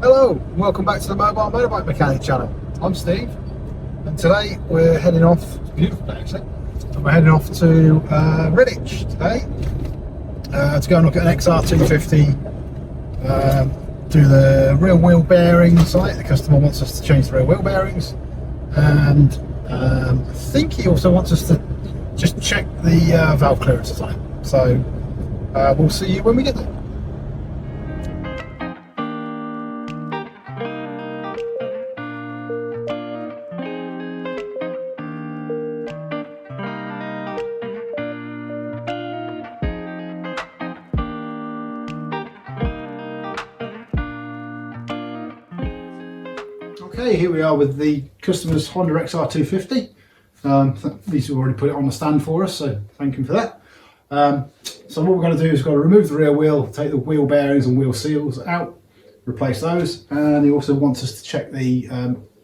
Hello, and welcome back to the Mobile Motorbike Mechanic channel. I'm Steve, and today we're heading off, it's a beautiful day actually, and we're heading off to Redditch today to go and look at an XR250, do the rear wheel bearings. The customer wants us to change the rear wheel bearings, and I think he also wants us to just check the valve clearances on it. So we'll see you when we get there. Okay, here we are with the customer's Honda XR250. These have already put it on the stand for us, so thank him for that. So what we're going to do is we've got to remove the rear wheel, take the wheel bearings and wheel seals out, replace those, and he also wants us to check the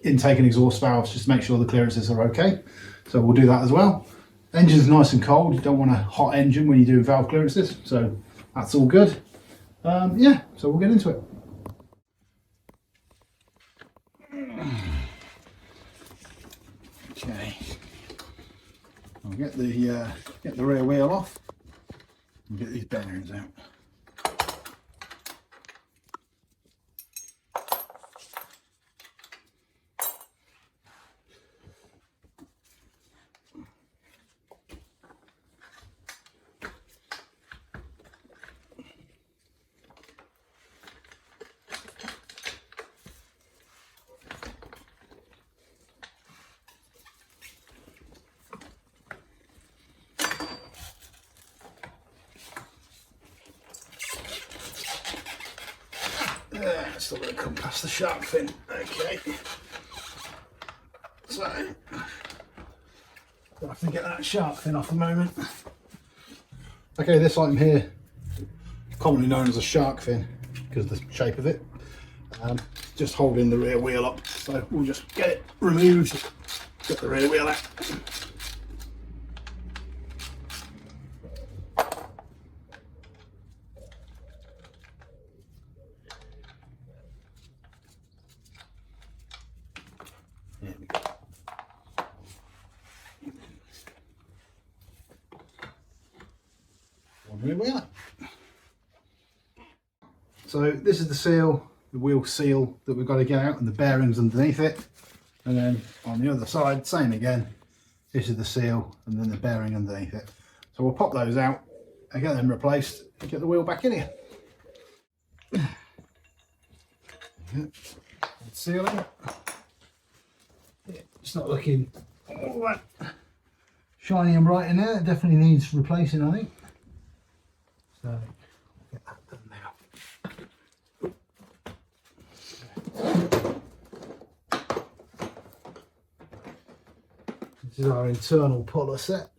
intake and exhaust valves just to make sure the clearances are okay. So we'll do that as well. Engine's nice and cold, you don't want a hot engine when you do valve clearances, so that's all good. Yeah, so we'll get into it. Okay, I'll get the rear wheel off and get these bearings out. Still going to come past the shark fin. Okay, so I'll have to get that shark fin off the moment. Okay, this item here, commonly known as a shark fin because of the shape of it, just holding the rear wheel up. So we'll just get it removed, get the rear wheel out. So this is the seal, the wheel seal that we've got to get out, and the bearings underneath it. And then on the other side, same again. This is the seal and then the bearing underneath it. So we'll pop those out and get them replaced and get the wheel back in here. Sealing. Yeah, it's not looking all that shiny and bright in there. It definitely needs replacing, I think. So I'll get that done now. This is our internal puller set.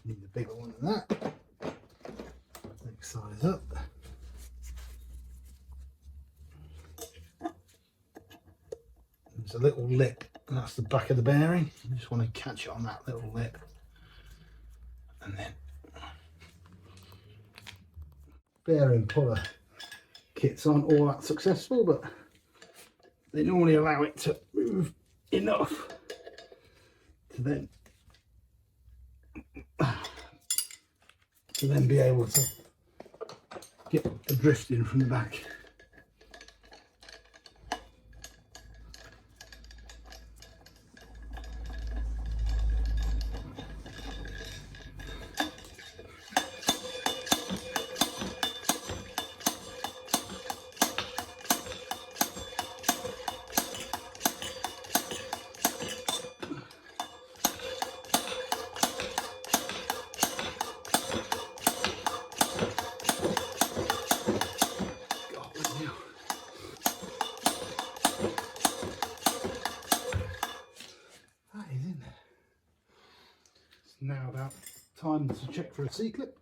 Need a bigger one than that. Next size up. There's a little lip, and that's the back of the bearing. You just want to catch it on that little lip. And then bearing puller kits aren't all that successful, but they normally allow it to move enough to then be able to get a drift in from the back. Now about time to check for a C-clip.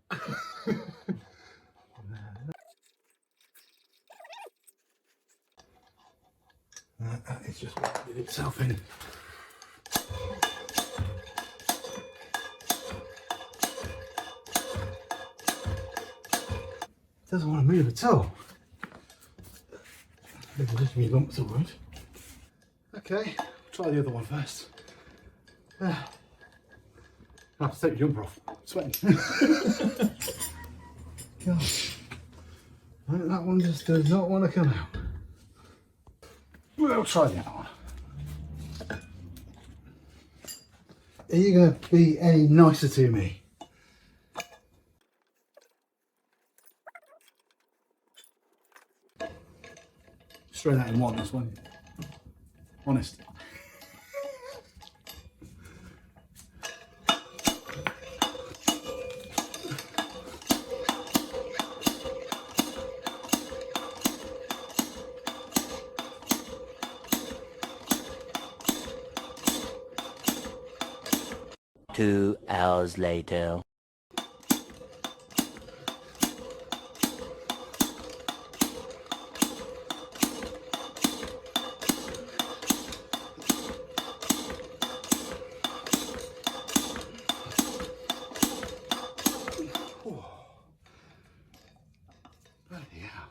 It's just worked itself in. Doesn't want to move at all. Maybe just a few bumps of wood. Okay, try the other one first. I have to take the jumper off. I'm sweating. Gosh. That one just does not want to come out. We'll try the other one. Are you going to be any nicer to me? Straight out in one, this one. Honest. Two hours later. Bloody hell.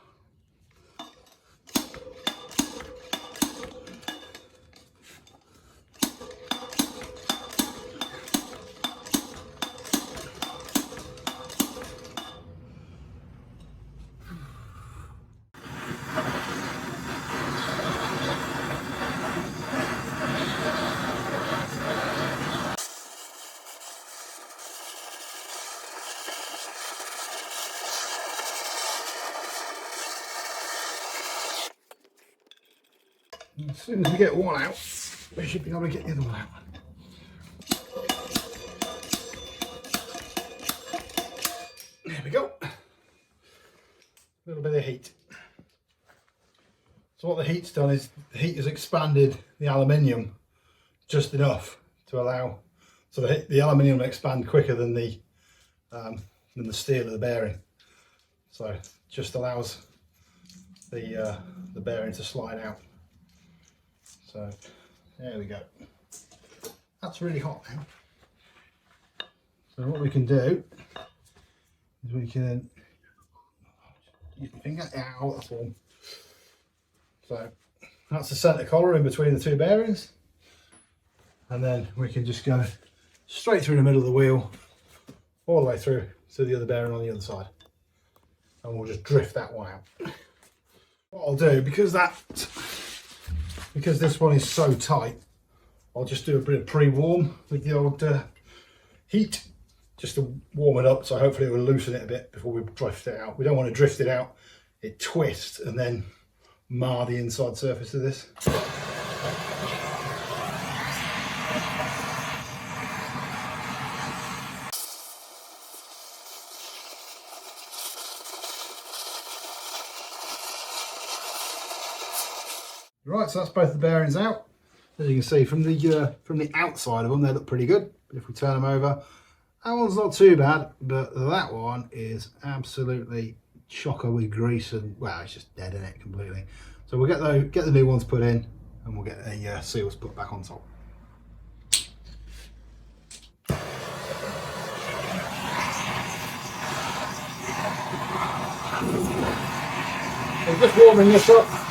As soon as we get one out, we should be able to get the other one out. There we go. A little bit of heat. So what the heat's done is the heat has expanded the aluminium just enough to allow, so the aluminium will expand quicker than the steel of the bearing. So it just allows the bearing to slide out. So there we go. That's really hot now. So what we can do is we can use my finger. Ow, that's warm. So that's the centre collar in between the two bearings, and then we can just go straight through the middle of the wheel, all the way through to the other bearing on the other side, and we'll just drift that one out. What I'll do, because this one is so tight, I'll just do a bit of pre-warm with the old heat, just to warm it up, so hopefully it will loosen it a bit before we drift it out. We don't want to drift it out, it twists and then mar the inside surface of this. Right, so that's both the bearings out. As you can see from the outside of them, they look pretty good. But if we turn them over, that one's not too bad, but that one is absolutely chocker with grease, and well, it's just dead in it completely. So we'll get the new ones put in, and we'll get the seals put back on top. So just warming this up.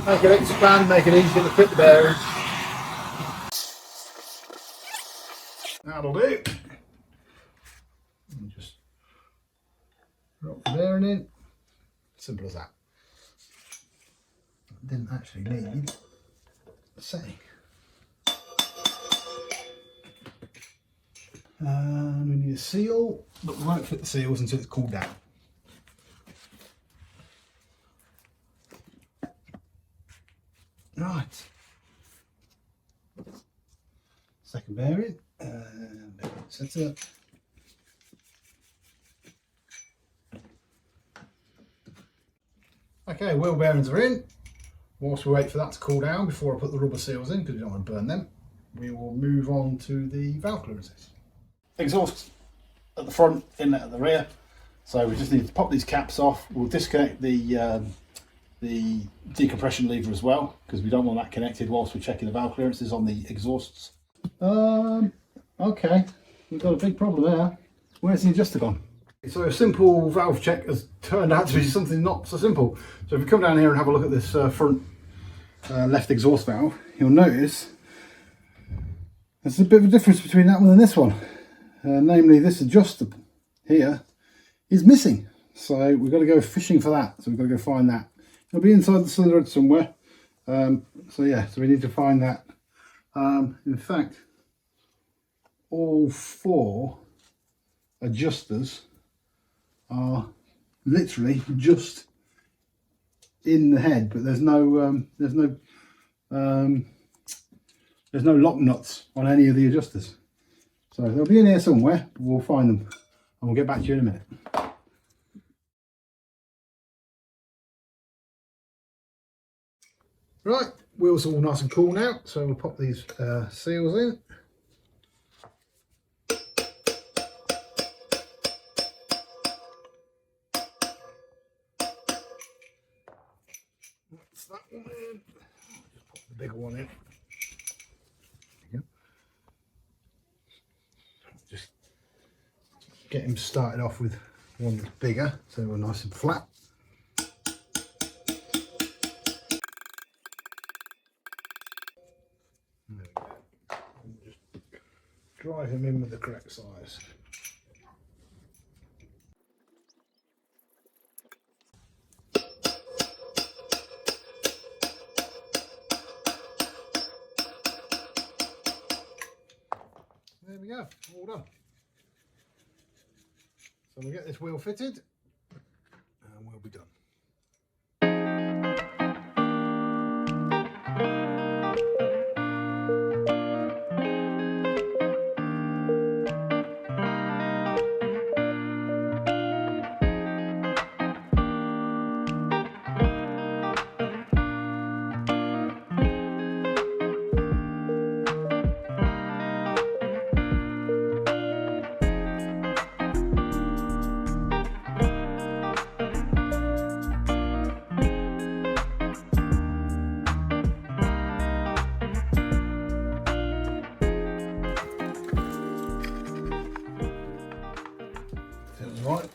Make it expand, make it easier to fit the bearings. That'll do. And just drop the bearing in. Simple as that. Didn't actually need a setting. And we need a seal, but we won't fit the seals until it's cooled down. Right. Second bearing, and set up. Okay, wheel bearings are in. Whilst we wait for that to cool down before I put the rubber seals in, because we don't want to burn them, we will move on to the valve clearances. Exhaust at the front, inlet at the rear. So we just need to pop these caps off. We'll disconnect the decompression lever as well, because we don't want that connected whilst we're checking the valve clearances on the exhausts. Okay, we've got a big problem there. Where's the adjuster gone? So a simple valve check has turned out to be something not so simple. So if you come down here and have a look at this front left exhaust valve, you'll notice there's a bit of a difference between that one and this one. Namely, this adjuster here is missing. So we've got to go fishing for that. So we've got to go find that. It'll be inside the cylinder head somewhere. So yeah, so we need to find that. In fact, all 4 adjusters are literally just in the head, but there's no lock nuts on any of the adjusters. So they'll be in here somewhere, but we'll find them and we'll get back to you in a minute. Right, wheels are all nice and cool now, so we'll pop these seals in. That's that one in. Just pop the bigger one in. There you go. Just get him started off with one that's bigger, so we're nice and flat. There we go. And just drive him in with the correct size. There we go, all done. So we'll get this wheel fitted and we'll be done. Feels right.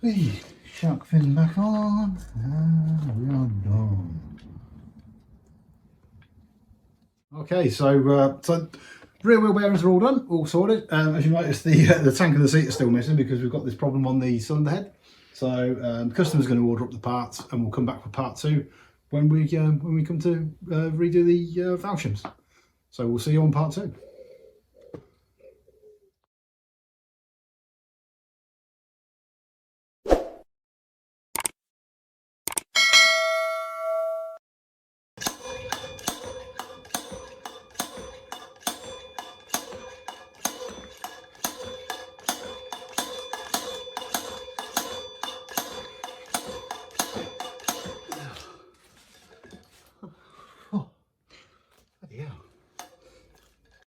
Hey, shark fin back on, and we are done. Okay, so rear wheel bearings are all done, all sorted. As you notice, the tank and the seat are still missing because we've got this problem on the cylinder head. So the customer's going to order up the parts, and we'll come back for part 2 when we come to redo the valve shims. So we'll see you on part 2.